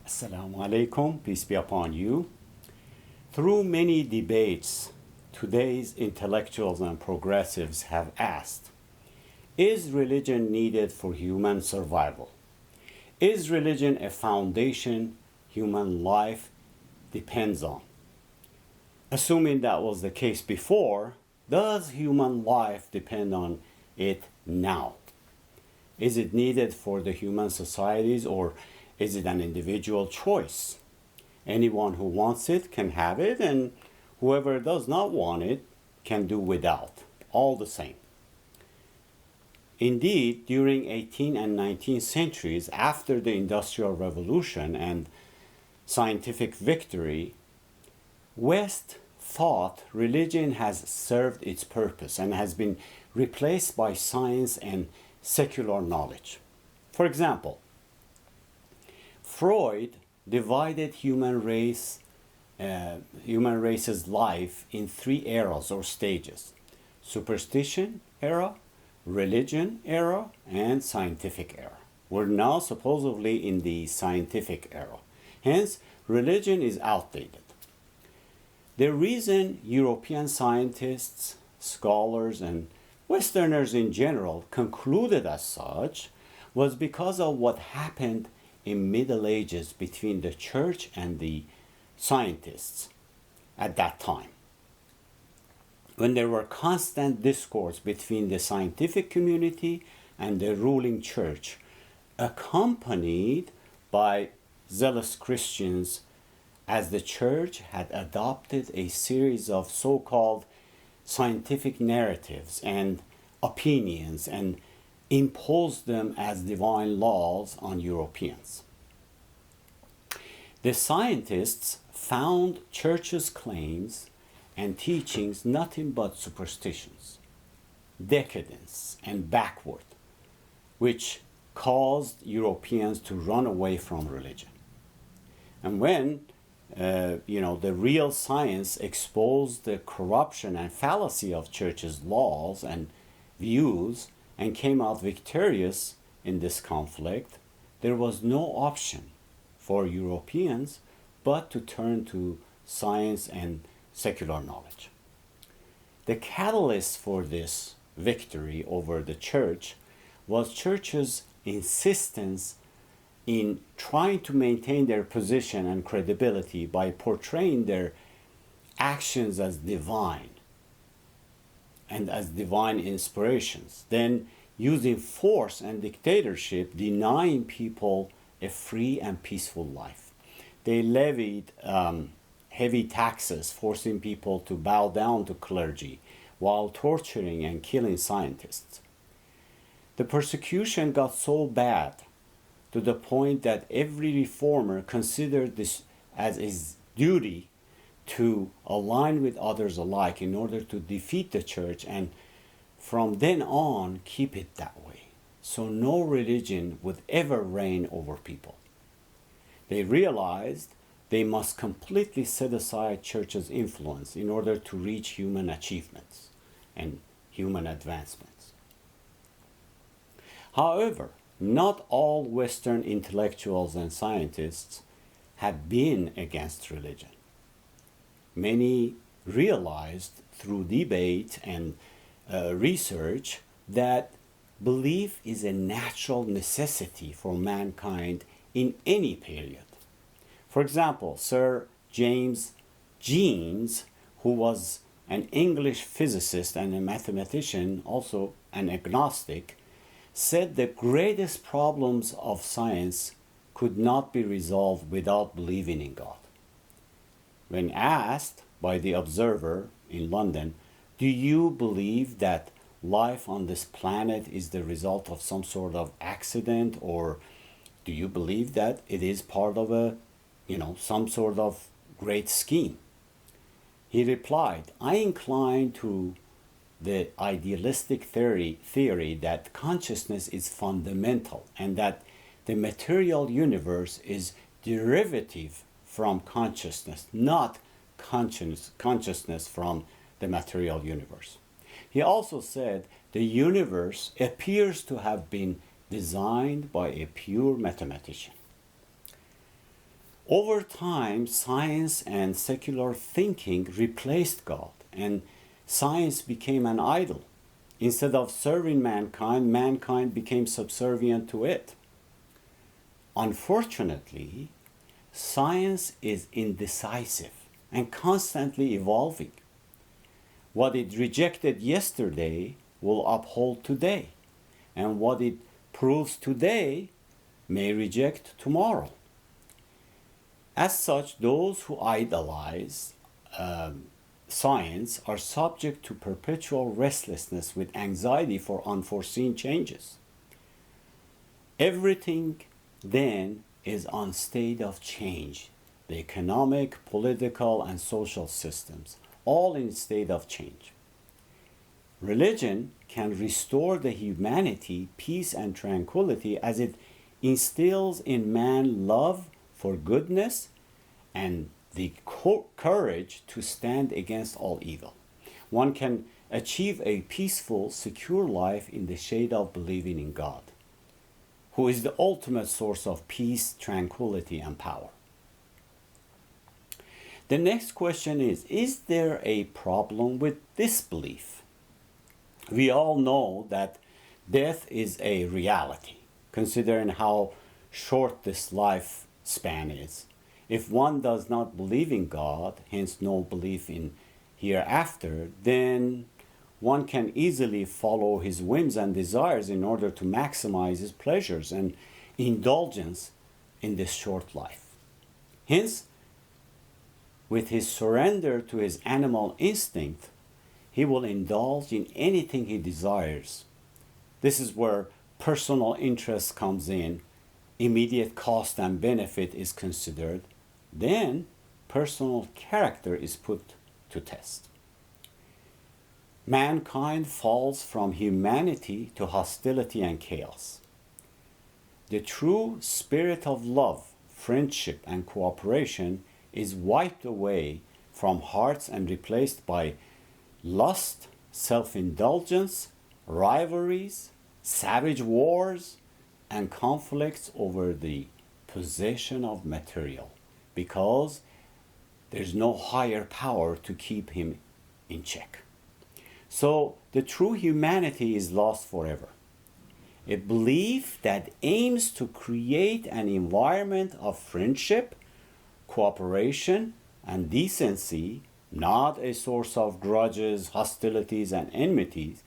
Assalamu alaikum, peace be upon you. Through many debates, today's intellectuals and progressives have asked, is religion needed for human survival? Is religion a foundation human life depends on? Assuming that was the case before, does human life depend on it now? Is it needed for the human societies, or is it an individual choice? Anyone who wants it can have it, and whoever does not want it can do without, all the same. Indeed, during 18th and 19th centuries, after the Industrial Revolution and scientific victory, West thought religion has served its purpose and has been replaced by science and secular knowledge. For example, Freud divided human race's life in three eras or stages: superstition era, religion era, and scientific era. We're now supposedly in the scientific era. Hence, religion is outdated. The reason European scientists, scholars, and Westerners in general concluded as such was because of what happened in Middle Ages between the church and the scientists at that time, when there were constant discourse between the scientific community and the ruling church, accompanied by zealous Christians, as the church had adopted a series of so-called scientific narratives and opinions and imposed them as divine laws on Europeans. The scientists found church's claims and teachings nothing but superstitions, decadence, and backward, which caused Europeans to run away from religion. And when the real science exposed the corruption and fallacy of church's laws and views and came out victorious in this conflict, there was no option for Europeans but to turn to science and secular knowledge. The catalyst for this victory over the church was church's insistence in trying to maintain their position and credibility by portraying their actions as divine and as divine inspirations, then using force and dictatorship, denying people a free and peaceful life. They levied heavy taxes, forcing people to bow down to clergy while torturing and killing scientists. The persecution got so bad to the point that every reformer considered this as his duty to align with others alike in order to defeat the church and from then on keep it that way, so no religion would ever reign over people. They realized they must completely set aside church's influence in order to reach human achievements and human advancements. However, not all Western intellectuals and scientists have been against religion. Many realized through debate and research that belief is a natural necessity for mankind in any period. For example, Sir James Jeans, who was an English physicist and a mathematician, also an agnostic, said the greatest problems of science could not be resolved without believing in God. When asked by The Observer in London, do you believe that life on this planet is the result of some sort of accident, or do you believe that it is part of some sort of great scheme? He replied, I incline to the idealistic theory that consciousness is fundamental and that the material universe is derivative from consciousness, not consciousness from the material universe. He also said the universe appears to have been designed by a pure mathematician. Over time, science and secular thinking replaced God, and science became an idol. Instead of serving mankind, mankind became subservient to it. Unfortunately, science is indecisive and constantly evolving. What it rejected yesterday will uphold today, and what it proves today may reject tomorrow. As such, those who idolize science are subject to perpetual restlessness with anxiety for unforeseen changes. Everything then is on state of change. The economic, political, and social systems, all in state of change. Religion can restore the humanity, peace, and tranquility as it instills in man love for goodness and the courage to stand against all evil. One can achieve a peaceful, secure life in the shade of believing in God, who is the ultimate source of peace, tranquility, and power. The next question is there a problem with disbelief? We all know that death is a reality, considering how short this lifespan is. If one does not believe in God, hence no belief in hereafter, then one can easily follow his whims and desires in order to maximize his pleasures and indulgence in this short life. Hence, with his surrender to his animal instinct, he will indulge in anything he desires. This is where personal interest comes in, immediate cost and benefit is considered, then personal character is put to test. Mankind falls from humanity to hostility and chaos. The true spirit of love, friendship, and cooperation is wiped away from hearts and replaced by lust, self-indulgence, rivalries, savage wars, and conflicts over the possession of material, because there's no higher power to keep him in check. So the true humanity is lost forever. A belief that aims to create an environment of friendship, cooperation, and decency, not a source of grudges, hostilities, and enmities.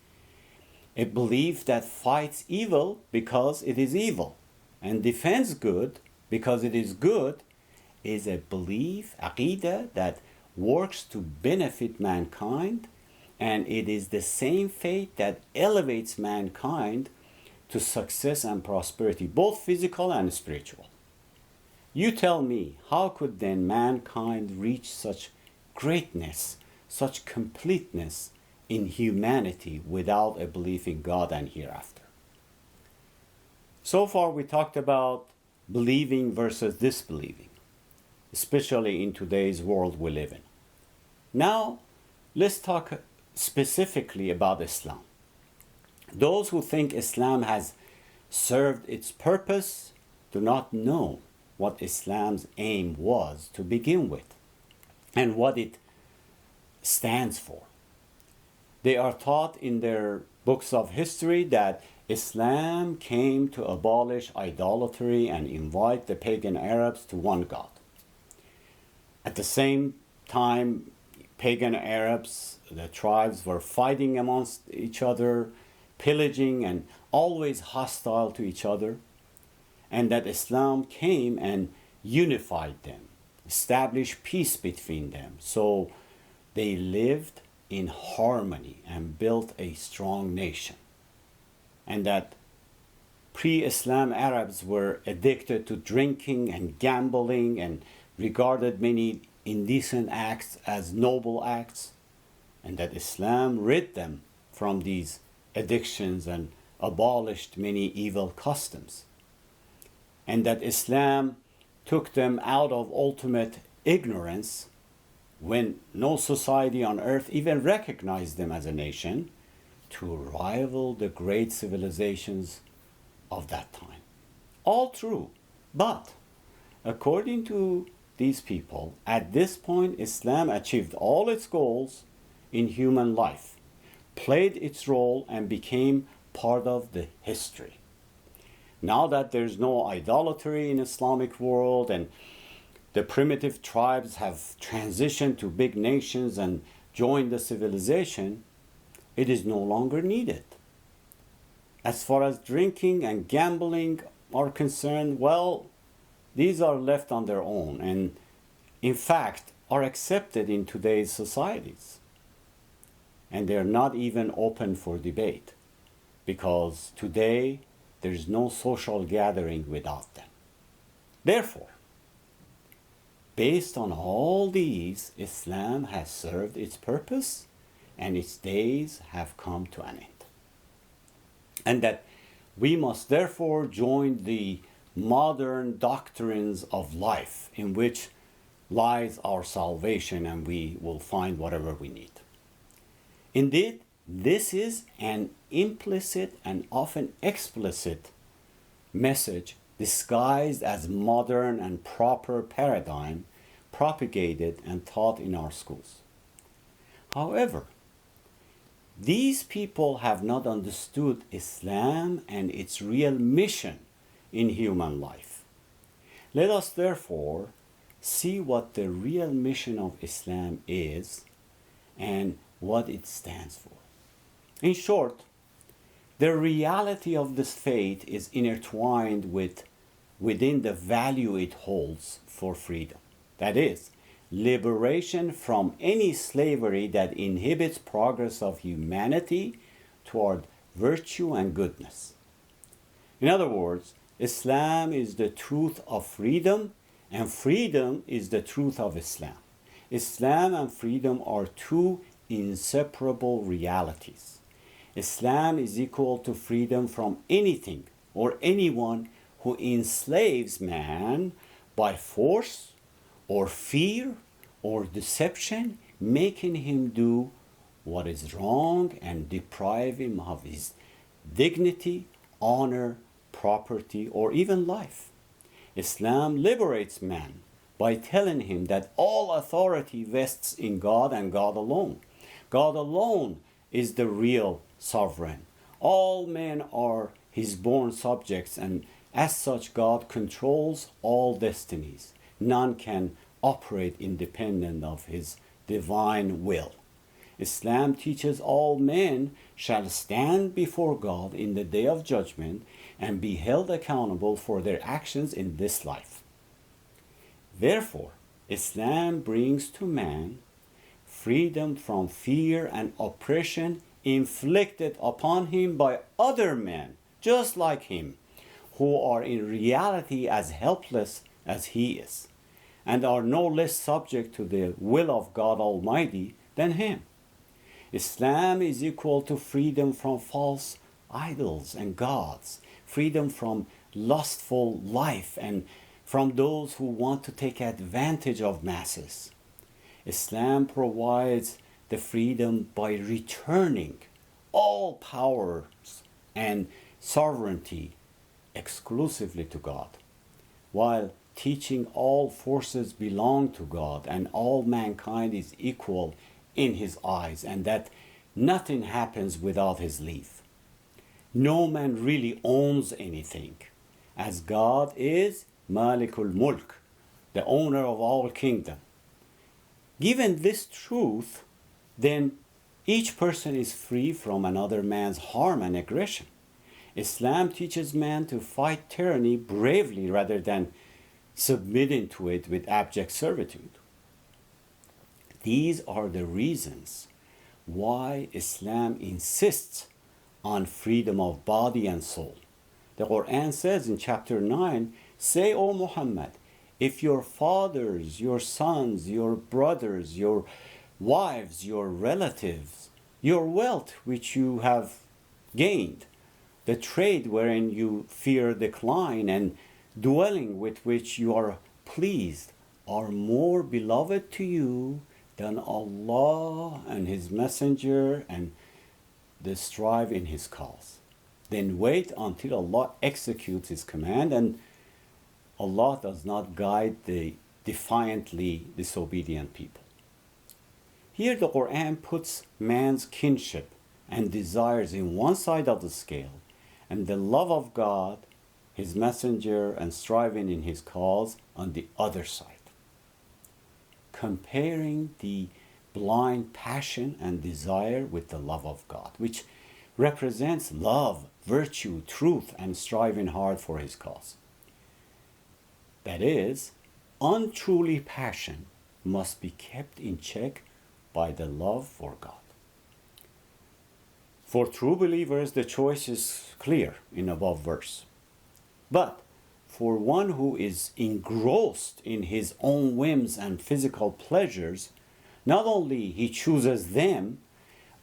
A belief that fights evil because it is evil and defends good because it is good is a belief, aqidah, that works to benefit mankind, and it is the same faith that elevates mankind to success and prosperity, both physical and spiritual. You tell me, how could then mankind reach such greatness, such completeness in humanity without a belief in God and hereafter? So far we talked about believing versus disbelieving, especially in today's world we live in. Now, let's talk specifically about Islam. Those who think Islam has served its purpose do not know what Islam's aim was to begin with and what it stands for. They are taught in their books of history that Islam came to abolish idolatry and invite the pagan Arabs to one God. At the same time, pagan Arabs, the tribes, were fighting amongst each other, pillaging, and always hostile to each other, and that Islam came and unified them, established peace between them, so they lived in harmony and built a strong nation. And that pre-Islam Arabs were addicted to drinking and gambling and regarded many indecent acts as noble acts, and that Islam rid them from these addictions and abolished many evil customs, and that Islam took them out of ultimate ignorance when no society on earth even recognized them as a nation, to rival the great civilizations of that time. All true, but According to these people, at this point, Islam achieved all its goals in human life, played its role, and became part of the history. Now that there's no idolatry in Islamic world and the primitive tribes have transitioned to big nations and joined the civilization, it is no longer needed. As far as drinking and gambling are concerned, well, these are left on their own and, in fact, are accepted in today's societies. And they're not even open for debate because today there's no social gathering without them. Therefore, based on all these, Islam has served its purpose and its days have come to an end. And that we must therefore join the modern doctrines of life in which lies our salvation and we will find whatever we need. Indeed, this is an implicit and often explicit message disguised as modern and proper paradigm propagated and taught in our schools. However, these people have not understood Islam and its real mission in human life. Let us therefore see what the real mission of Islam is and what it stands for. In short, the reality of this faith is intertwined within the value it holds for freedom. That is, liberation from any slavery that inhibits progress of humanity toward virtue and goodness. In other words, Islam is the truth of freedom, and freedom is the truth of Islam. Islam and freedom are two inseparable realities. Islam is equal to freedom from anything or anyone who enslaves man by force or fear or deception, making him do what is wrong and deprive him of his dignity, honor, property, or even life. Islam liberates man by telling him that all authority vests in God and God alone. God alone is the real sovereign. All men are his born subjects, and as such, God controls all destinies. None can operate independent of his divine will. Islam teaches all men shall stand before God in the day of judgment and be held accountable for their actions in this life. Therefore, Islam brings to man freedom from fear and oppression inflicted upon him by other men, just like him, who are in reality as helpless as he is, and are no less subject to the will of God Almighty than him. Islam is equal to freedom from false idols and gods, freedom from lustful life, and from those who want to take advantage of masses. Islam provides the freedom by returning all powers and sovereignty exclusively to God, while teaching all forces belong to God and all mankind is equal in his eyes, and that nothing happens without his leave. No man really owns anything, as God is Malikul Mulk, the owner of all kingdom. Given this truth, then each person is free from another man's harm and aggression. Islam teaches man to fight tyranny bravely rather than submitting to it with abject servitude. These are the reasons why Islam insists on freedom of body and soul. The Quran says in chapter 9, "Say, O Muhammad, if your fathers, your sons, your brothers, your wives, your relatives, your wealth which you have gained, the trade wherein you fear decline, and dwelling with which you are pleased, are more beloved to you than Allah and His Messenger and the strive in His cause. Then wait until Allah executes His command and Allah does not guide the defiantly disobedient people. Here the Quran puts man's kinship and desires in one side of the scale, and the love of God, His Messenger, and striving in His cause on the other side. Comparing the blind passion and desire with the love of God, which represents love, virtue, truth, and striving hard for His cause. That is, untruly passion must be kept in check by the love for God. For true believers, the choice is clear in above verse. But for one who is engrossed in his own whims and physical pleasures, not only he chooses them,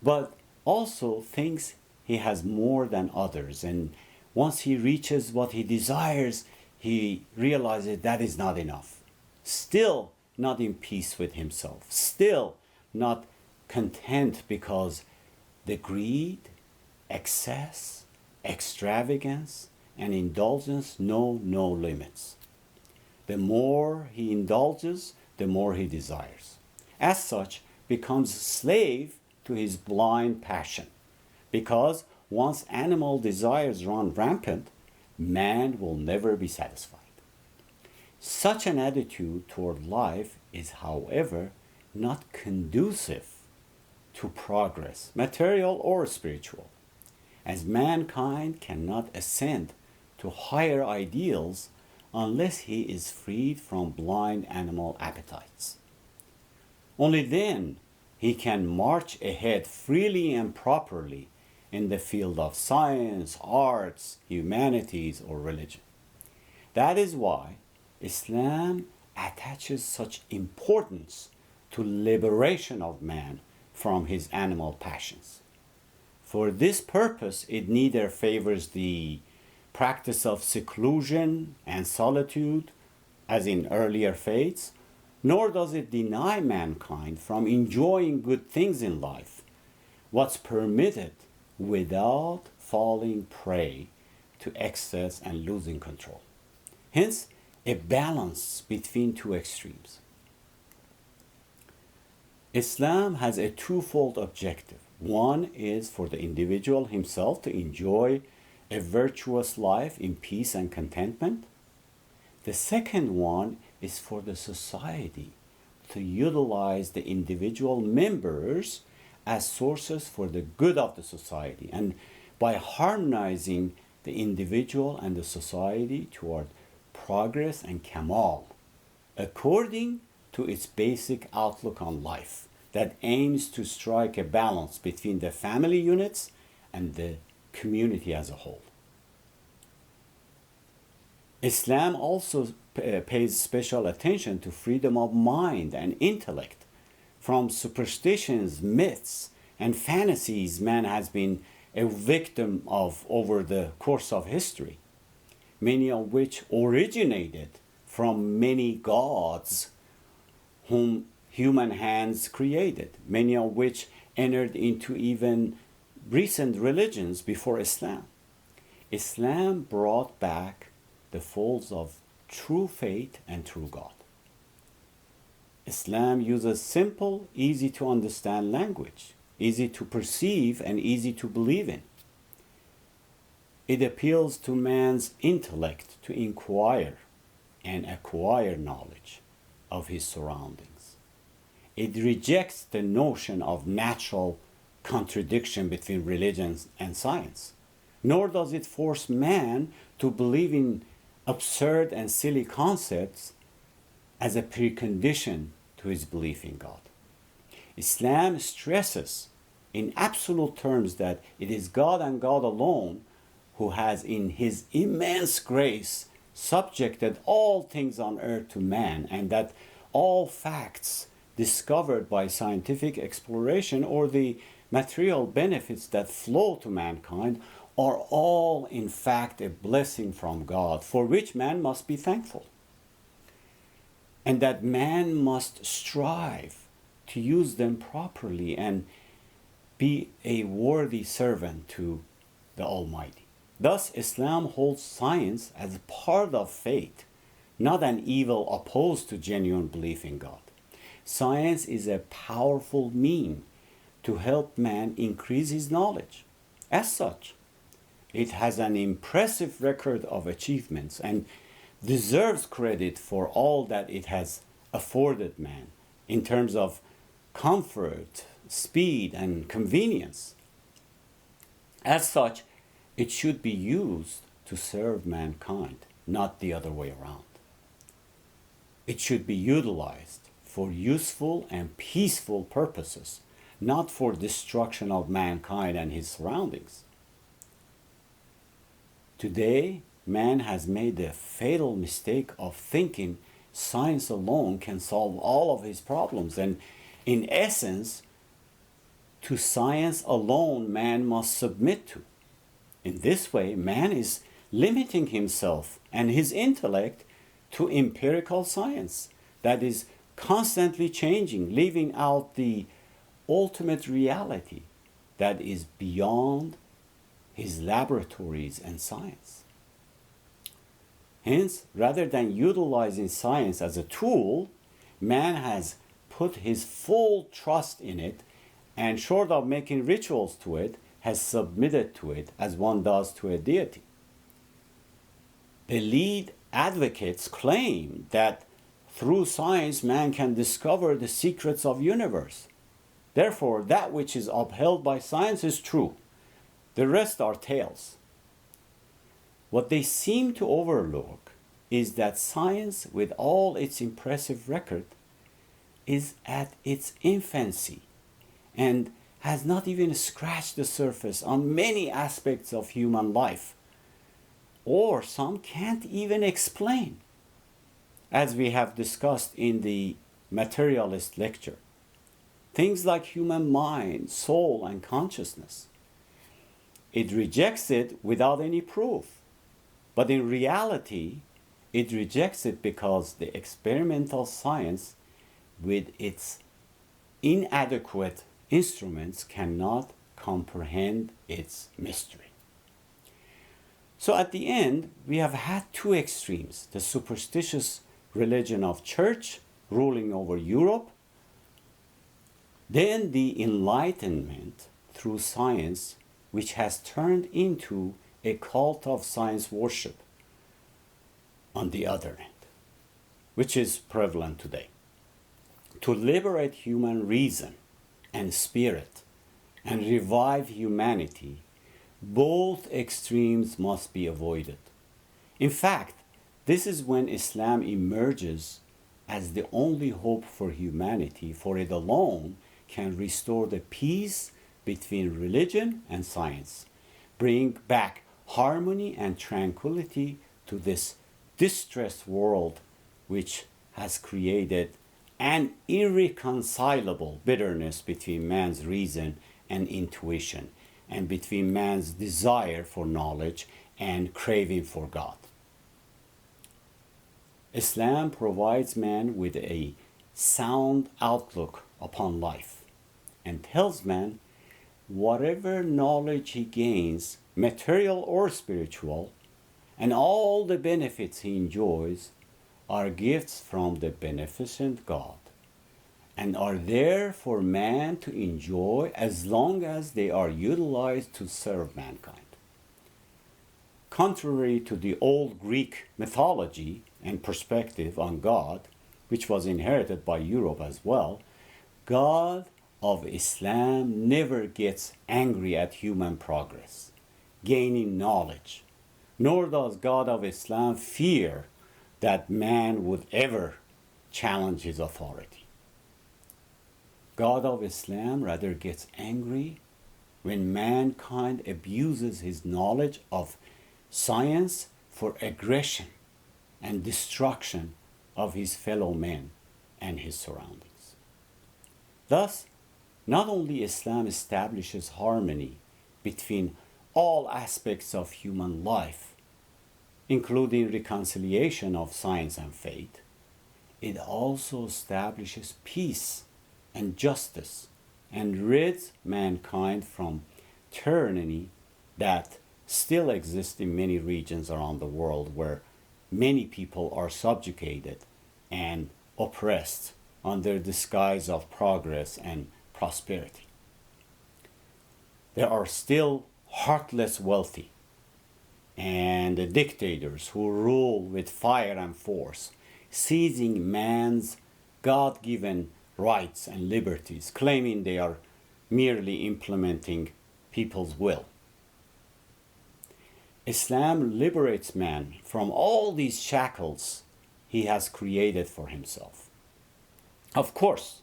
but also thinks he has more than others. And once he reaches what he desires, he realizes that is not enough. Still not in peace with himself. Still not content, because the greed, excess, extravagance, and indulgence know no limits. The more he indulges, the more he desires. As such, becomes slave to his blind passion, because once animal desires run rampant, man will never be satisfied. Such an attitude toward life is, however, not conducive to progress, material or spiritual, as mankind cannot ascend to higher ideals unless he is freed from blind animal appetites. Only then he can march ahead freely and properly in the field of science, arts, humanities, or religion. That is why Islam attaches such importance to liberation of man from his animal passions. For this purpose, it neither favors the practice of seclusion and solitude, as in earlier faiths, nor does it deny mankind from enjoying good things in life, what's permitted, without falling prey to excess and losing control. Hence, a balance between two extremes. Islam has a twofold objective. One is for the individual himself to enjoy a virtuous life in peace and contentment. The second one is for the society to utilize the individual members as sources for the good of the society, and by harmonizing the individual and the society toward progress and kamal, according to its basic outlook on life that aims to strike a balance between the family units and the community as a whole. Islam also pays special attention to freedom of mind and intellect from superstitions, myths, and fantasies man has been a victim of over the course of history, many of which originated from many gods whom human hands created, many of which entered into even recent religions before Islam. Islam brought back the folds of true faith and true God. Islam uses simple, easy to understand language, easy to perceive and easy to believe in. It appeals to man's intellect to inquire and acquire knowledge of his surroundings. It rejects the notion of natural contradiction between religion and science, nor does it force man to believe in absurd and silly concepts as a precondition to his belief in God. Islam stresses in absolute terms that it is God and God alone who has in his immense grace subjected all things on earth to man, and that all facts discovered by scientific exploration or the material benefits that flow to mankind are all in fact a blessing from God, for which man must be thankful. And that man must strive to use them properly and be a worthy servant to the Almighty. Thus, Islam holds science as part of faith, not an evil opposed to genuine belief in God. Science is a powerful mean to help man increase his knowledge. As such, it has an impressive record of achievements and deserves credit for all that it has afforded man in terms of comfort, speed, and convenience. As such, it should be used to serve mankind, not the other way around. It should be utilized for useful and peaceful purposes, not for destruction of mankind and his surroundings. Today, man has made the fatal mistake of thinking science alone can solve all of his problems, and in essence, to science alone man must submit to. In this way, man is limiting himself and his intellect to empirical science that is constantly changing, leaving out the ultimate reality that is beyond his laboratories and science. Hence, rather than utilizing science as a tool, man has put his full trust in it and, short of making rituals to it, has submitted to it as one does to a deity. The lead advocates claim that through science man can discover the secrets of universe. Therefore, that which is upheld by science is true. The rest are tales. What they seem to overlook is that science, with all its impressive record, is at its infancy and has not even scratched the surface on many aspects of human life, or some can't even explain, as we have discussed in the materialist lecture. Things like human mind, soul, and consciousness. It rejects it without any proof. But in reality, it rejects it because the experimental science, with its inadequate instruments, cannot comprehend its mystery. So at the end, we have had two extremes: the superstitious religion of church ruling over Europe, then the Enlightenment through science, which has turned into a cult of science worship on the other end, which is prevalent today. To liberate human reason and spirit and revive humanity, both extremes must be avoided. In fact, this is when Islam emerges as the only hope for humanity, for it alone can restore the peace between religion and science, bring back harmony and tranquility to this distressed world which has created an irreconcilable bitterness between man's reason and intuition, and between man's desire for knowledge and craving for God. Islam provides man with a sound outlook upon life and tells man whatever knowledge he gains, material or spiritual, and all the benefits he enjoys are gifts from the beneficent God and are there for man to enjoy as long as they are utilized to serve mankind. Contrary to the old Greek mythology and perspective on God, which was inherited by Europe as well, God of Islam never gets angry at human progress, gaining knowledge, nor does God of Islam fear that man would ever challenge his authority. God of Islam rather gets angry when mankind abuses his knowledge of science for aggression and destruction of his fellow men and his surroundings. Thus, not only Islam establishes harmony between all aspects of human life, including reconciliation of science and faith, it also establishes peace and justice and rids mankind from tyranny that still exists in many regions around the world where many people are subjugated and oppressed under disguise of progress and prosperity. There are still heartless wealthy and dictators who rule with fire and force, seizing man's God-given rights and liberties, claiming they are merely implementing people's will. Islam liberates man from all these shackles he has created for himself. Of course,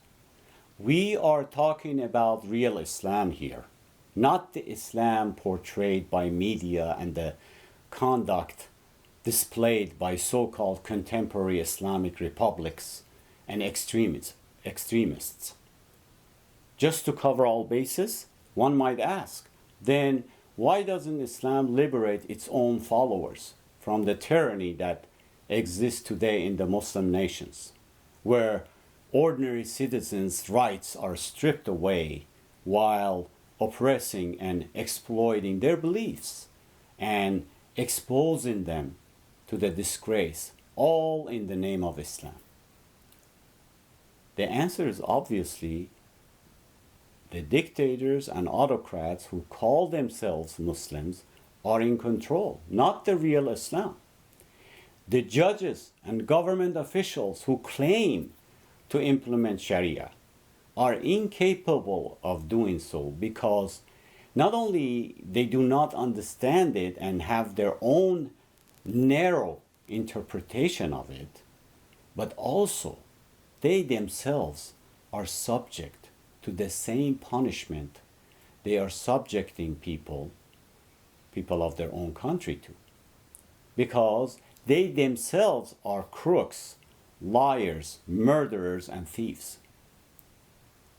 we are talking about real Islam here, not the Islam portrayed by media and the conduct displayed by so-called contemporary Islamic republics and extremists. Just to cover all bases, one might ask, then why doesn't Islam liberate its own followers from the tyranny that exists today in the Muslim nations, where ordinary citizens' rights are stripped away while oppressing and exploiting their beliefs and exposing them to the disgrace, all in the name of Islam? The answer is obviously the dictators and autocrats who call themselves Muslims are in control, not the real Islam. The judges and government officials who claim to implement Sharia are incapable of doing so because not only they do not understand it and have their own narrow interpretation of it, but also they themselves are subject to the same punishment they are subjecting people of their own country to, because they themselves are crooks, liars, murderers, and thieves.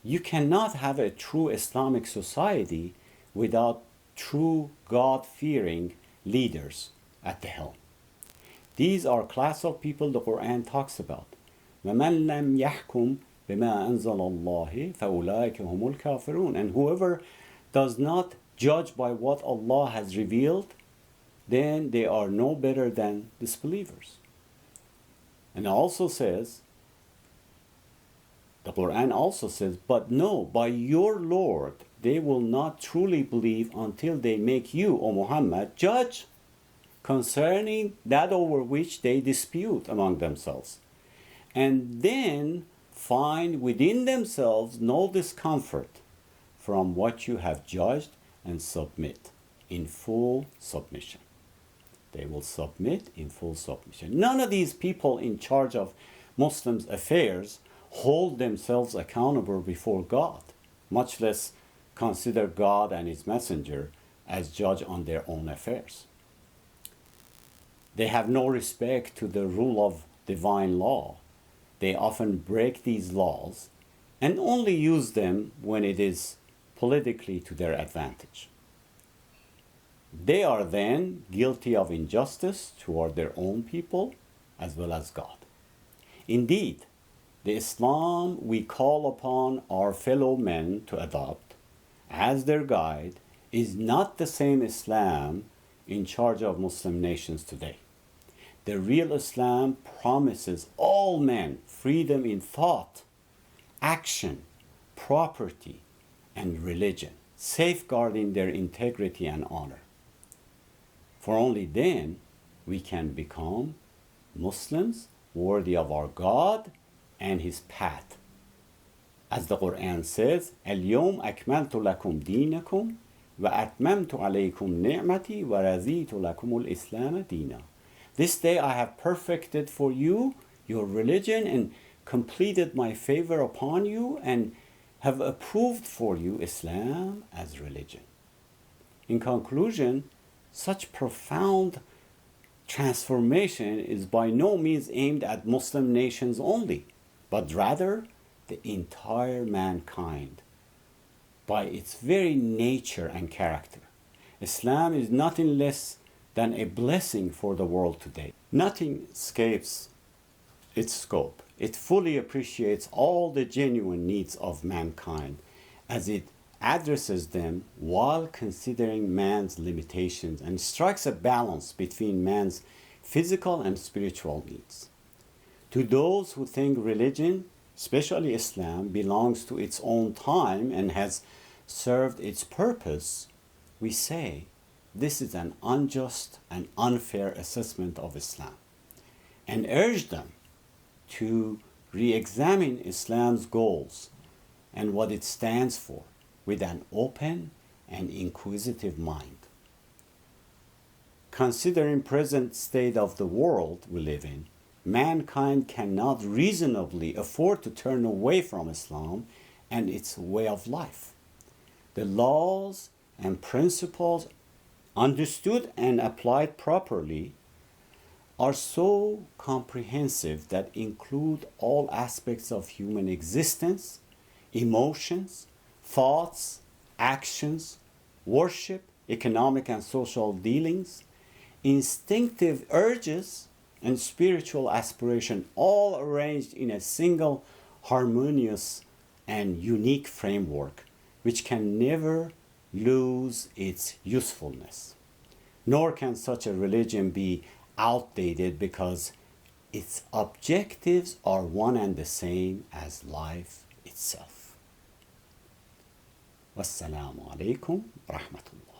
You cannot have a true Islamic society without true God-fearing leaders at the helm. These are class of people the Quran talks about. وَمَنْ لَمْ يَحْكُمْ بِمَا أَنزَلَ اللَّهِ فَأُولَٰئِكَ هُمُ الْكَافِرُونَ. And whoever does not judge by what Allah has revealed, then they are no better than disbelievers. And it also says, the Quran also says, but no, by your Lord, they will not truly believe until they make you, O Muhammad, judge concerning that over which they dispute among themselves, and then find within themselves no discomfort from what you have judged, and submit in full submission. They will submit in full submission. None of these people in charge of Muslims' affairs hold themselves accountable before God, much less consider God and His Messenger as judge on their own affairs. They have no respect to the rule of divine law. They often break these laws and only use them when it is politically to their advantage. They are then guilty of injustice toward their own people as well as God. Indeed, the Islam we call upon our fellow men to adopt as their guide is not the same Islam in charge of Muslim nations today. The real Islam promises all men freedom in thought, action, property, and religion, safeguarding their integrity and honor. For only then we can become Muslims worthy of our God and His path. As the Quran says, اليوم أكملت لكم دينكم وأتممت عليكم نعمتي ورضيت لكم الإسلام دينا. This day I have perfected for you your religion and completed my favor upon you and have approved for you Islam as religion. In conclusion, such profound transformation is by no means aimed at Muslim nations only, but rather the entire mankind by its very nature and character. Islam is nothing less than a blessing for the world today. Nothing escapes its scope. It fully appreciates all the genuine needs of mankind as it addresses them while considering man's limitations and strikes a balance between man's physical and spiritual needs. To those who think religion, especially Islam, belongs to its own time and has served its purpose, we say this is an unjust and unfair assessment of Islam, and urge them to re-examine Islam's goals and what it stands for with an open and inquisitive mind. Considering present state of the world we live in, mankind cannot reasonably afford to turn away from Islam and its way of life. The laws and principles, understood and applied properly, are so comprehensive that include all aspects of human existence, emotions, thoughts, actions, worship, economic and social dealings, instinctive urges, and spiritual aspiration, all arranged in a single harmonious and unique framework, which can never lose its usefulness. Nor can such a religion be outdated because its objectives are one and the same as life itself. Wassalamu alaikum rahmatullah.